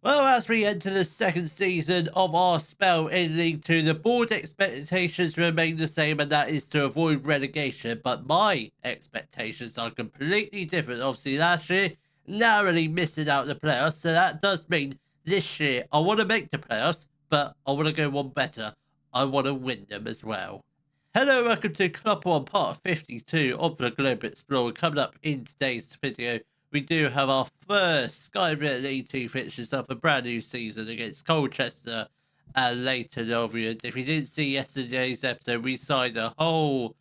Well, as we enter the second season of our spell in League Two, the board expectations remain the same, and that is to avoid relegation. But my expectations are completely different. Obviously, last year, narrowly missing out the playoffs, so that does mean this year I want to make the playoffs, but I want to go one better. I want to win them as well. Hello, welcome to Club One, part 52 of the Globe Explorer. Coming up in today's video, we do have our first Sky Bet League 2 fixtures of a brand new season against Colchester and Leighton Orient. If you didn't see yesterday's episode, we signed a whole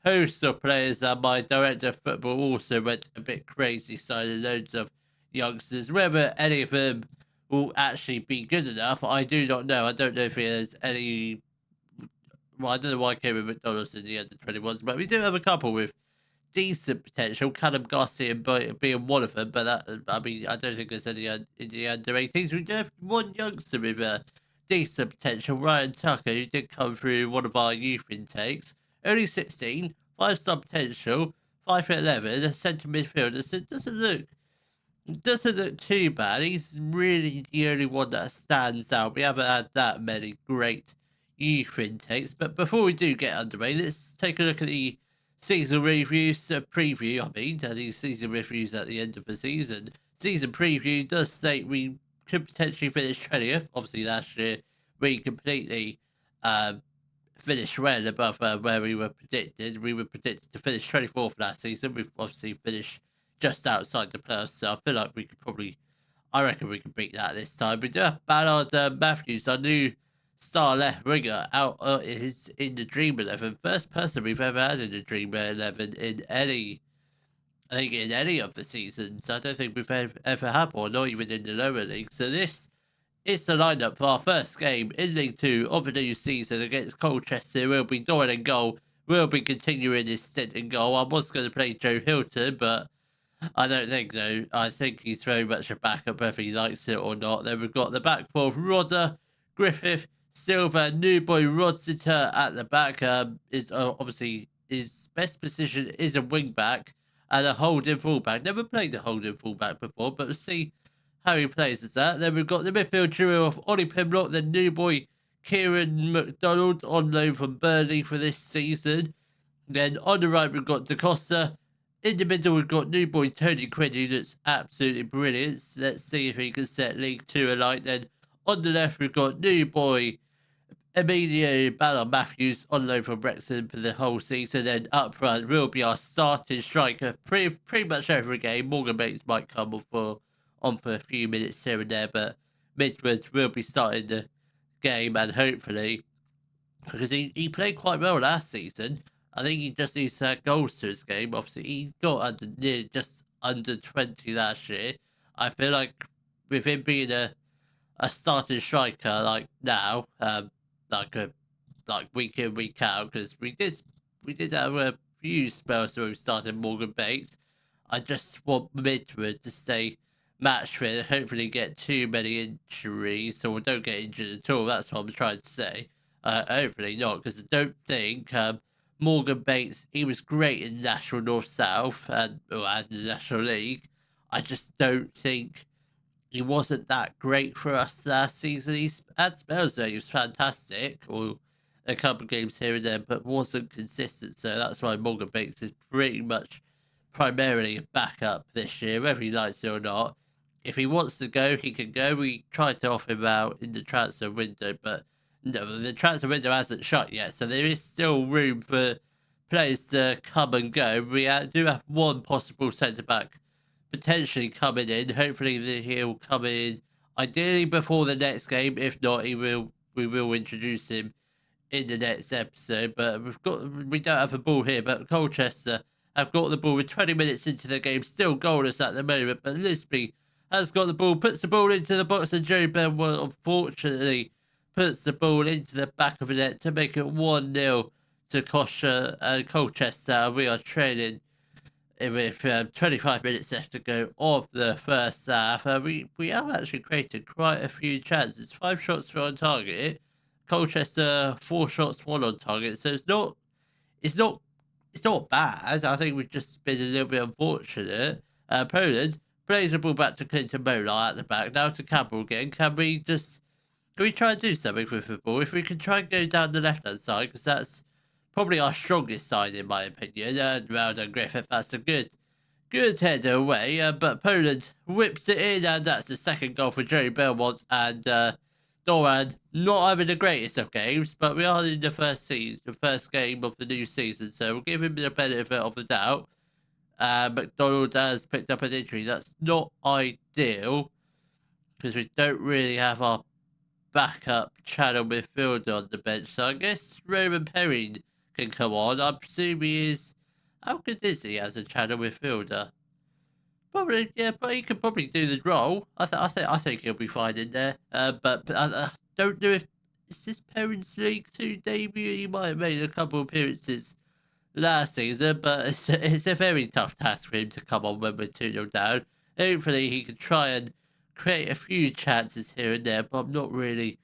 host of players, and my director of football also went a bit crazy, signing loads of youngsters. Whether any of them will actually be good enough, I do not know. I don't know if there's any. Well, I don't know why I came with McDonald's in the under 21s, but we do have a couple with decent potential. Callum Garcia being one of them, but I don't think there's any in the under 18s. We do have one youngster with decent potential, Ryan Tucker, who did come through one of our youth intakes. Only 16, 5-star potential, 5'11", a centre midfielder, so it doesn't look too bad. He's really the only one that stands out. We haven't had that many great youth intakes. But before we do get underway, let's take a look at the season reviews, preview. These season reviews at the end of the season. Season preview does state we could potentially finish 20th. Obviously, last year we completely finished well above where we were predicted. We were predicted to finish 24th last season. We've obviously finished just outside the playoffs, so I feel like we could probably, I reckon we can beat that this time. We do have Ballard Matthews, our new star left winger, out is in the Dream 11. First person we've ever had in the Dream 11 in any, I think, in any of the seasons. I don't think we've ever had one, not even in the lower league. So this is the lineup for our first game in League 2 of the new season against Colchester. We'll be Doran in goal. We'll be continuing his stint in goal. I was going to play Joe Hilton, but I don't think so. I think he's very much a backup, whether he likes it or not. Then we've got the back four: Rodder, Griffith, Silva, new boy Rodsiter at the back. Is obviously his best position is a wing back and a holding fullback. Never played a holding fullback before, but we'll see how he plays as that. Then we've got the midfield trio of Ollie Pimlock, the new boy Kieran McDonald on loan from Burnley for this season. Then on the right we've got DaCosta. In the middle, we've got new boy Tony Quinn, who looks absolutely brilliant. Let's see if he can set League 2 alight. Then on the left, we've got new boy Emilio Ballon Matthews on loan from Wrexham for the whole season. Then up front will be our starting striker pretty much every game. Morgan Bates might come on for a few minutes here and there, but Midwards will be starting the game, and hopefully, because he played quite well last season. I think he just needs to add goals to his game. Obviously, he got just under 20 last year. I feel like with him being a starting striker like now, like week in week out, because we did have a few spells where we started Morgan Bates. I just want Midwood to stay match fit. Hopefully, get too many injuries, so we don't get injured at all. That's what I'm trying to say. Hopefully not, because I don't think Morgan Bates, he was great in National North South and the National League. I just don't think he wasn't that great for us last season. He had spells there, he was fantastic, or a couple of games here and there, but wasn't consistent. So that's why Morgan Bates is pretty much primarily a backup this year, whether he likes it or not. If he wants to go, he can go. We tried to offer him out in the transfer window, but no, the transfer window hasn't shut yet, so there is still room for players to come and go. We do have one possible centre back potentially coming in. Hopefully, he'll come in ideally before the next game. If not, we will introduce him in the next episode. But we don't have a ball here. But Colchester have got the ball with 20 minutes into the game, still goalless at the moment. But Lisby has got the ball, puts the ball into the box, and Joe Benwell unfortunately puts the ball into the back of the net to make it 1-0 to Colchester. We are trailing with 25 minutes left to go of the first half. We have actually created quite a few chances. 5 shots on target. Colchester 4 shots, 1 on target. So it's not bad. I think we've just been a little bit unfortunate. Poland plays the ball back to Clinton Molar at the back. Now to Campbell again. Can we try and do something with the ball? If we can try and go down the left-hand side, because that's probably our strongest side, in my opinion. Well done, Griffith. That's a good header away. But Poland whips it in, and that's the second goal for Joey Belmont. And Doran not having the greatest of games, but we are in the first game of the new season, so we'll give him the benefit of the doubt. McDonald has picked up an injury. That's not ideal because we don't really have our backup channel midfielder on the bench. So I guess Roman Perrin can come on. I presume he is. How good is he as a channel midfielder? Probably, yeah, but he could probably do the role. I think he'll be fine in there. But I don't know if is this Perrin's League 2 debut. He might have made a couple of appearances last season, but it's a very tough task for him to come on when we're 2-0 down. Hopefully he can try and create a few chances here and there, but I'm not really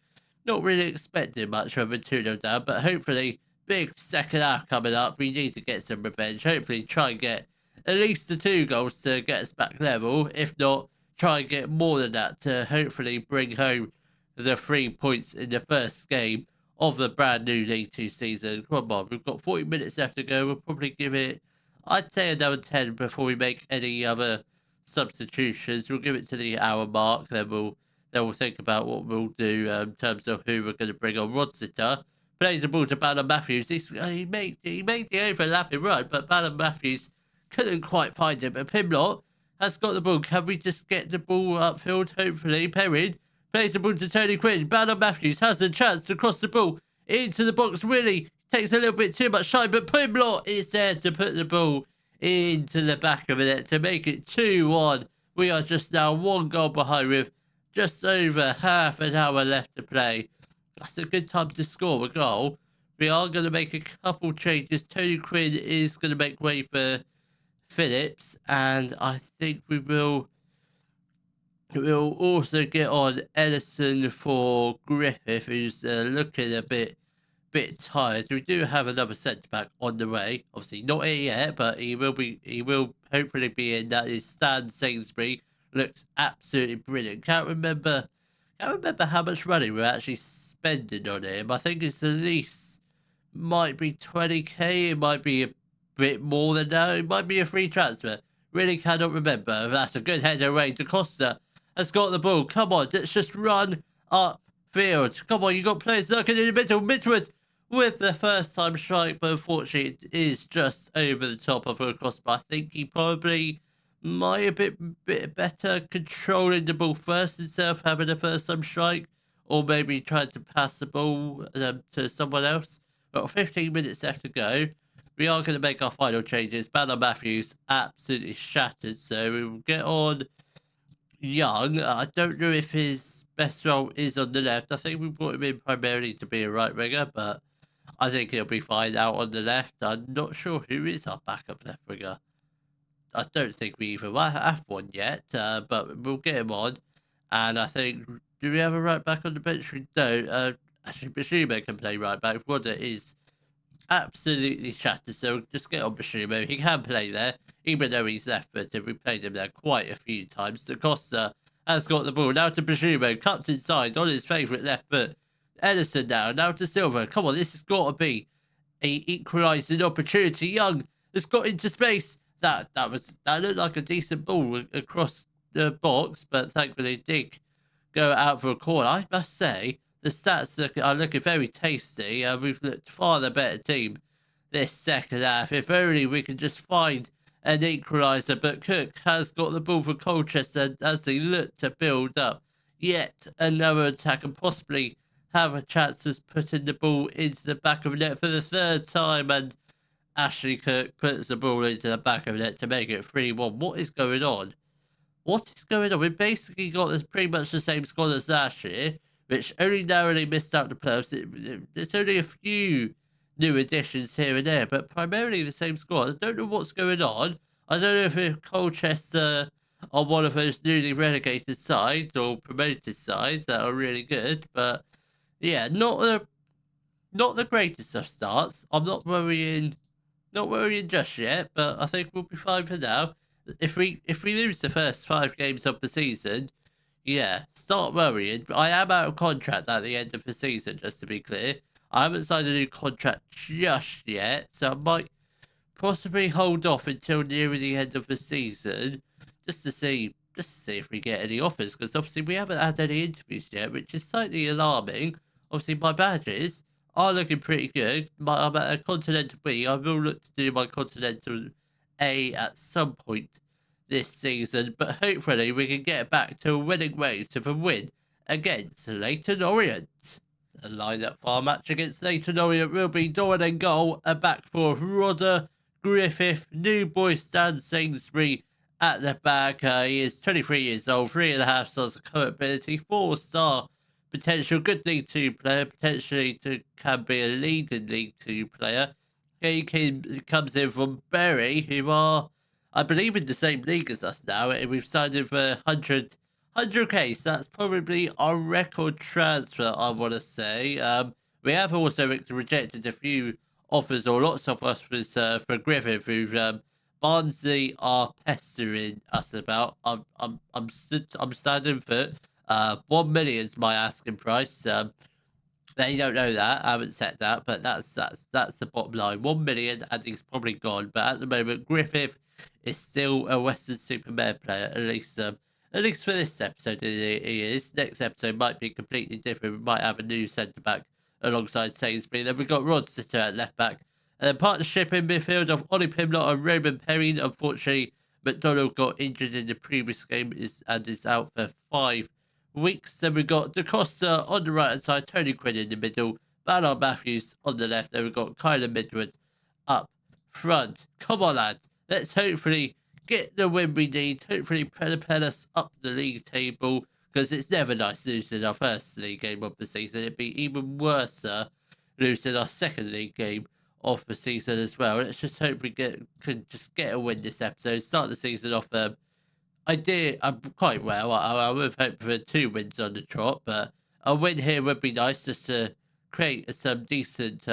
expecting much from a 2-0 down. But hopefully, big second half coming up. We need to get some revenge. Hopefully try and get at least the 2 goals to get us back level. If not, try and get more than that to hopefully bring home the 3 points in the first game of the brand new League 2 season. Come on, we've got 40 minutes left to go. We'll probably give it, I'd say, another 10 before we make any other substitutions. We'll give it to the hour mark, then we'll think about what we'll do in terms of who we're going to bring on. Rodsitter plays the ball to Ballon Matthews. He made the overlapping run, but Ballon Matthews couldn't quite find him. But Pimlott has got the ball. Can we just get the ball upfield? Hopefully, Perrin plays the ball to Tony Quinn. Ballon Matthews has a chance to cross the ball into the box. Willie takes a little bit too much time, but Pimlott is there to put the ball into the back of the net to make it 2-1. We are just now 1 goal behind with just over half an hour left to play. That's a good time to score a goal. We are going to make a couple changes. Tony Quinn is going to make way for Phillips, and I think we'll also get on Ellison for Griffith, who's looking a bit tired. We do have another centre back on the way. Obviously not here yet, but he will hopefully be in. That is Stan Sainsbury. Looks absolutely brilliant. Can't remember how much money we're actually spending on him. I think it's at least might be 20k. It might be a bit more than that. It might be a free transfer. Really cannot remember. That's a good header away. De Costa has got the ball. Come on, let's just run upfield. Come on, you got players looking in the middle. Midwood with the first time strike, but unfortunately it is just over the top of a crossbar. I think he probably might a bit better controlling the ball first instead of having a first time strike, or maybe trying to pass the ball to someone else. But 15 minutes left to go. We are going to make our final changes. Ballon Matthews absolutely shattered, so we will get on Young. I don't know if his best role is on the left. I think we brought him in primarily to be a right winger, but I think he'll be fine out on the left. I'm not sure who is our backup left winger. I don't think we even have one yet, but we'll get him on. And I think, do we have a right back on the bench? We don't. Actually, Basuma can play right back. Rodder is absolutely shattered, so just get on Basuma. He can play there, even though he's left-footed. We played him there quite a few times. Da Costa has got the ball. Now to Basuma. Cuts inside on his favourite left foot. Edison now to Silva. Come on, this has got to be a equalising opportunity. Young has got into space. That looked like a decent ball across the box, but thankfully it did go out for a corner. I must say, the stats are looking very tasty. We've looked far the better team this second half. If only we can just find an equaliser. But Cook has got the ball for Colchester as they look to build up yet another attack and possibly have a chance of putting the ball into the back of the net for the third time. And Ashley Cook puts the ball into the back of the net to make it 3-1. What is going on? What is going on? We've basically got this pretty much the same squad as last year, which only narrowly missed out the playoffs. There's only a few new additions here and there, but primarily the same squad. I don't know what's going on. I don't know if Colchester are one of those newly relegated sides or promoted sides that are really good, but yeah, not the greatest of starts. I'm not worrying just yet, but I think we'll be fine for now. if we lose the first 5 games of the season, yeah, start worrying. I am out of contract at the end of the season, just to be clear. I haven't signed a new contract just yet, so I might possibly hold off until near the end of the season, just to see if we get any offers. Because obviously we haven't had any interviews yet, which is slightly alarming. Obviously my badges are looking pretty good. I'm at a Continental B. I will look to do my Continental A at some point this season, but hopefully we can get back to a winning ways to the win against Leighton Orient. The lineup for our match against Leighton Orient will be Doran in goal, a back for Rodder, Griffith, new boy Stan Sainsbury at the back. He is 23 years old, 3.5 stars of current ability, 4-star potential, good League 2 player, potentially can be a leading League 2 player. He comes in from Bury, who are, I believe, in the same league as us now, and we've signed him for 100k, so that's probably our record transfer, I want to say. We have also rejected a few offers, or lots of offers, for Griffith, who Barnsley are pestering us about. I'm standing for 1 million is my asking price. They don't know that. I haven't said that, but that's the bottom line. 1 million, and he's probably gone. But at the moment, Griffith is still a Weston-Super-Mare player, at least for this episode. He is. Next episode might be completely different. We might have a new centre back alongside Sainsbury. Then we've got Rod Sitter at left back. And then partnership in midfield of Ollie Pimlott and Roman Perrine. Unfortunately, McDonald got injured in the previous game and is out for 5 weeks. Then we've got Da Costa on the right hand side, Tony Quinn in the middle, Ballard Matthews on the left. Then we've got Kyler Midwood up front. Come on, lads. Let's hopefully get the win we need. Hopefully propel us up the league table, because it's never nice losing our first league game of the season. It'd be even worse losing our second league game of the season as well. Let's just hope we can just get a win this episode. Start the season off quite well. I would hope for 2 wins on the trot, but a win here would be nice, just to create some decent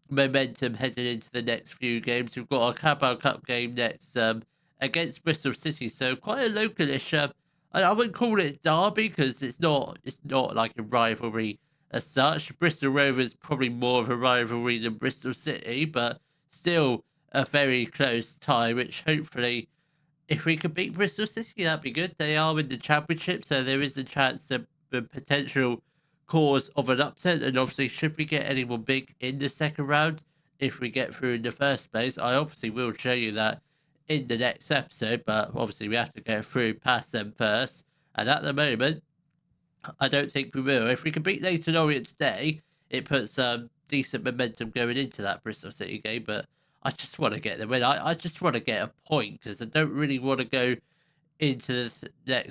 momentum heading into the next few games. We've got our Carabao Cup game next against Bristol City, so quite a localish. I wouldn't call it derby, because it's not like a rivalry as such. Bristol Rovers probably more of a rivalry than Bristol City, but still a very close tie, which hopefully, if we could beat Bristol City, that'd be good. They are in the Championship, so there is a chance of the potential cause of an upset. And obviously, should we get anyone big in the second round, if we get through in the first place, I obviously will show you that in the next episode. But obviously, we have to get through past them first. And at the moment, I don't think we will. If we can beat Leighton Orient today, it puts decent momentum going into that Bristol City game. But I just want to get the win. I just want to get a point, because I don't really want to go into the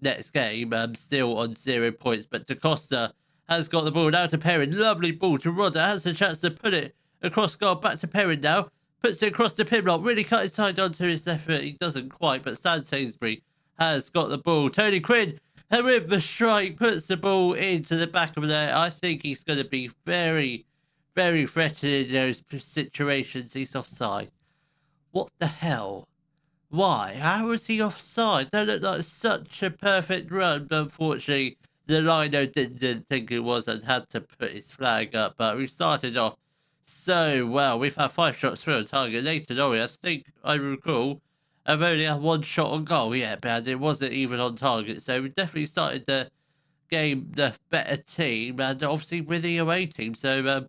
next game still on 0 points. But Da Costa has got the ball now to Perrin. Lovely ball to Rodder. Has the chance to put it across goal. Back to Perrin now. Puts it across the Pimlott. Really cut his side onto his left foot. He doesn't quite, but Stan Sainsbury has got the ball. Tony Quinn, with the strike, puts the ball into the back of there. I think he's going to be very, very threatening in those situations. He's offside. What the hell? Why? How was he offside? That looked like such a perfect run, but unfortunately, the lino didn't think it was and had to put his flag up. But we've started off so well. We've had 5 shots through on target. Leighton Orient, I think I recall, I've only had 1 shot on goal yet, but it wasn't even on target. So we definitely started the game the better team, and obviously with the away team. So,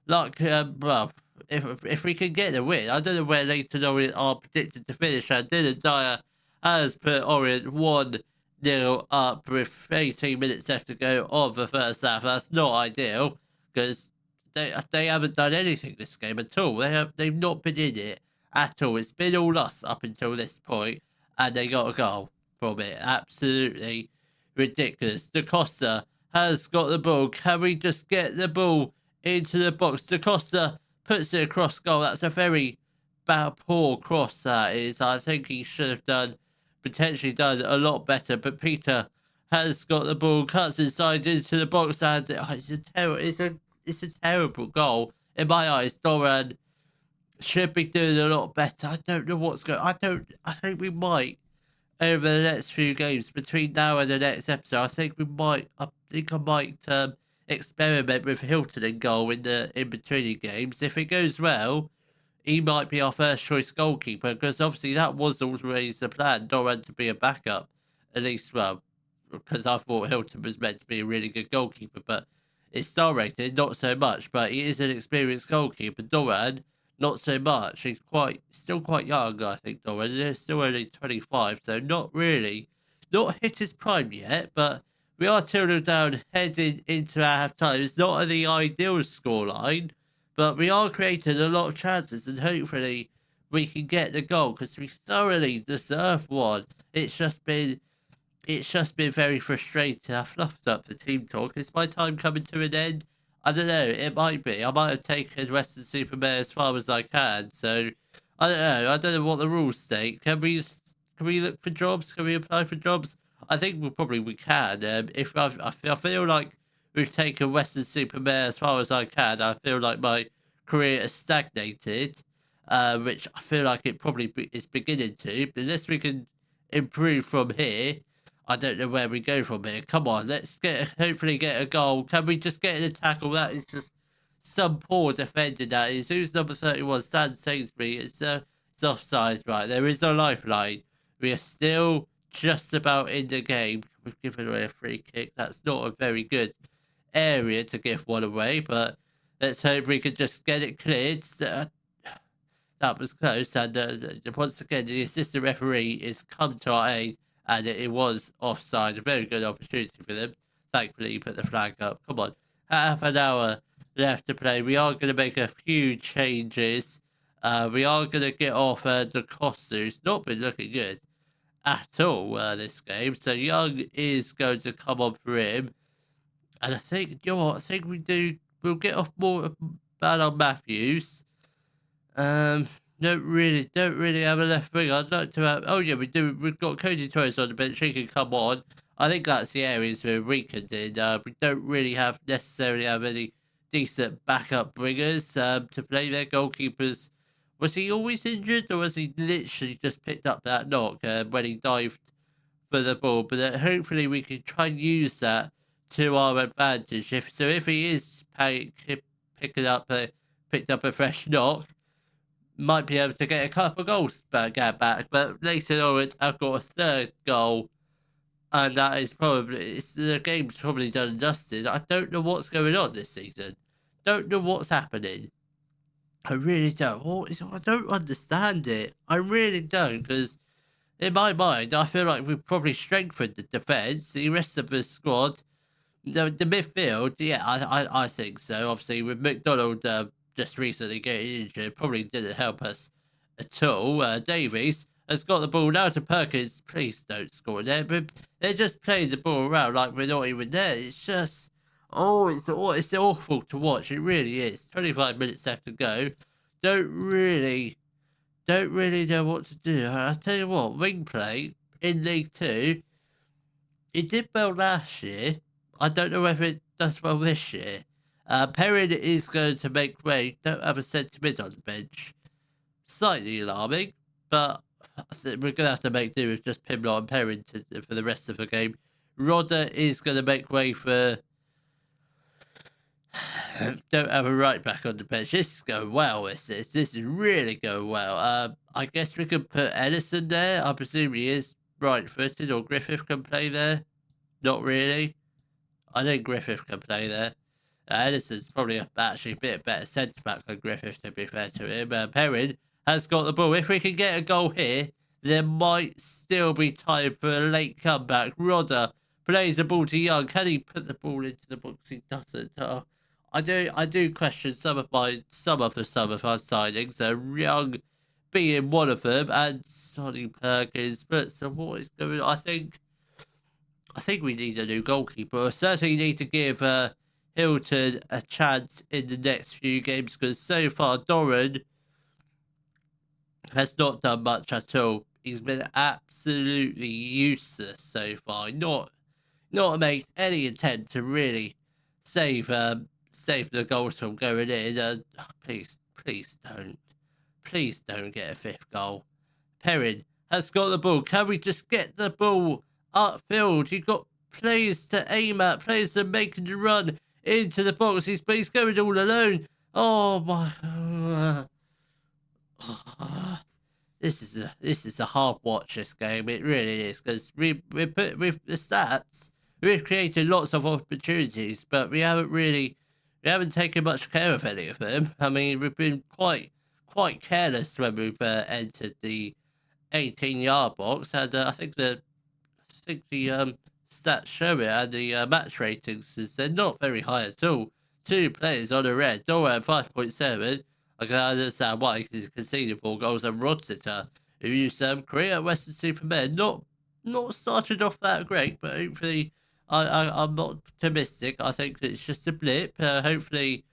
well, if we can get the win, I don't know where Leighton Orient are predicted to finish. And Dylan Dyer has put Orient 1-0 up with 18 minutes left to go of the first half. That's not ideal, because they haven't done anything this game at all. They've not been in it at all. It's been all us up until this point, and they got a goal from it. Absolutely ridiculous. Da Costa has got the ball. Can we just get the ball into the box? Da Costa puts it across goal. That's a very poor cross, that is. I think he should have potentially done a lot better. But Peter has got the ball, cuts inside into the box, and it's a terrible goal in my eyes. Doran should be doing a lot better. I don't know what's going. I think we might over the next few games between now and the next episode. I think we might. I think I might experiment with Hilton in goal in the in between games. If it goes well, he might be our first choice goalkeeper because obviously that was always the plan. Doran to be a backup, at least. Well, because I thought Hilton was meant to be a really good goalkeeper, but his star rating not so much. But he is an experienced goalkeeper. Doran not so much. He's still quite young. I think Doran. He's still only 25, so not really not hit his prime yet. But we are 2-0 down heading into our half time. It's not the ideal scoreline, but we are creating a lot of chances, and hopefully we can get the goal because we thoroughly deserve one. It's just been very frustrating. I fluffed up the team talk. Is my time coming to an end? I don't know. It might be. I might have taken Weston-Super-Mare as far as I can. So I don't know. I don't know what the rules state. Can we look for jobs? Can we apply for jobs? I think we can. If I feel like we've taken Weston-Super-Mare as far as I can, I feel like my career has stagnated, which I feel like it is beginning to. But unless we can improve from here, I don't know where we go from here. Come on, hopefully get a goal. Can we just get in a tackle? That is just some poor defending. That is. Who's number 31? Stan Sainsbury. It's offside, right? There is a lifeline. We are still just about in the game. We've given away a free kick. That's not a very good area to give one away, but let's hope we can just get it cleared. That was close, and once again, the assistant referee is come to our aid, and it was offside. A very good opportunity for them. Thankfully, he put the flag up. Come on, half an hour left to play. We are going to make a few changes. We are going to get off the Costa, who's not been looking good at all this game. So Young is going to come on for him, and I think you know what? I think we'll get off more bad on Matthews. Um, don't really have a left wing. I'd like to have. Oh yeah, we do. We've got Cody Torres on the bench. He can come on. I think that's the areas we're weakened in. We don't really necessarily have any decent backup bringers to play their goalkeepers. Was he always injured, or was he literally just picked up that knock when he dived for the ball? But hopefully we can try and use that to our advantage. If he is picking up picked up a fresh knock, might be able to get a couple of goals back. But later on, I've got a third goal, and that is the game's probably done justice. I don't know what's going on this season. Don't know what's happening. I really don't. I don't understand it. I really don't, because in my mind, I feel like we've probably strengthened the defence. The rest of the squad, the midfield, yeah, I think so. Obviously, with McDonald just recently getting injured, probably didn't help us at all. Davies has got the ball now to Perkins. Please don't score there. But they're just playing the ball around like we're not even there. It's just, it's awful to watch. It really is. 25 minutes left to go. Don't really know what to do. I tell you what, wing play in League Two, it did well last year. I don't know whether it does well this year. Perrin is going to make way. Don't have a centre mid on the bench. Slightly alarming, but we're going to have to make do with just Pimlott and Perrin for the rest of the game. Rodder is going to make way for... Don't have a right back on the bench. This is going well. This is really going well. I guess we could put Edison there. I presume he is right-footed, or Griffith can play there. Not really. I think Griffith can play there. Edison's probably actually a bit better centre back than Griffith, to be fair to him. Perrin has got the ball. If we can get a goal here, there might still be time for a late comeback. Rodder plays the ball to Young. Can he put the ball into the box? He doesn't. I do question some of our signings. Young being one of them, and Sonny Perkins. But so what is going on? I think we need a new goalkeeper. We certainly need to give Hilton a chance in the next few games, because so far Doran has not done much at all. He's been absolutely useless so far. Not made any attempt to really save the goals from going in. Please don't. please don't get a fifth goal. Perrin has got the ball. Can we just get the ball upfield? You've got players to aim at, players to make the run into the box. He's going all alone. Oh my. This is a hard watch, this game. It really is, because we put with the stats, we've created lots of opportunities, but we haven't taken much care of any of them. I mean, we've been quite careless when we've entered the 18-yard box, and I think the stats show it, and the match ratings is they're not very high at all. 2 players on the red, Dora at 5.7. I can understand why, he's conceded 4 goals, and Rodsiter, who used Korea at Weston-Super-Mare, not started off that great, but hopefully I'm not optimistic. I think it's just a blip. Hopefully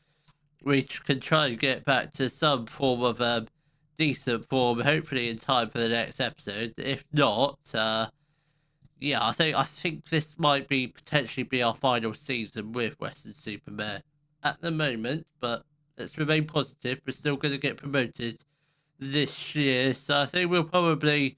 we can try and get back to some form of decent form, hopefully in time for the next episode. If not, yeah, I think this might potentially be our final season with Weston-Super-Mare at the moment, but let's remain positive. We're still going to get promoted this year, so I think we'll probably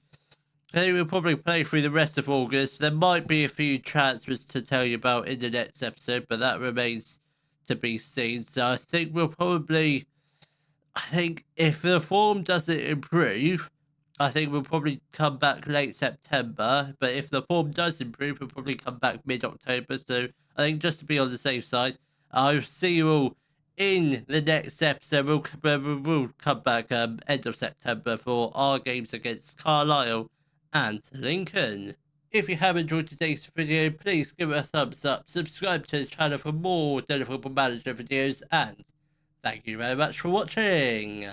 play through the rest of August. There might be a few transfers to tell you about in the next episode, but that remains to be seen. So I think if the form doesn't improve, I think we'll probably come back late September. But if the form does improve, we'll probably come back mid-October. So I think just to be on the safe side, I'll see you all in the next episode. We'll come back end of September for our games against Carlisle and Lincoln. If you have enjoyed today's video, please give it a thumbs up, subscribe to the channel for more Daily Football Manager videos, and thank you very much for watching.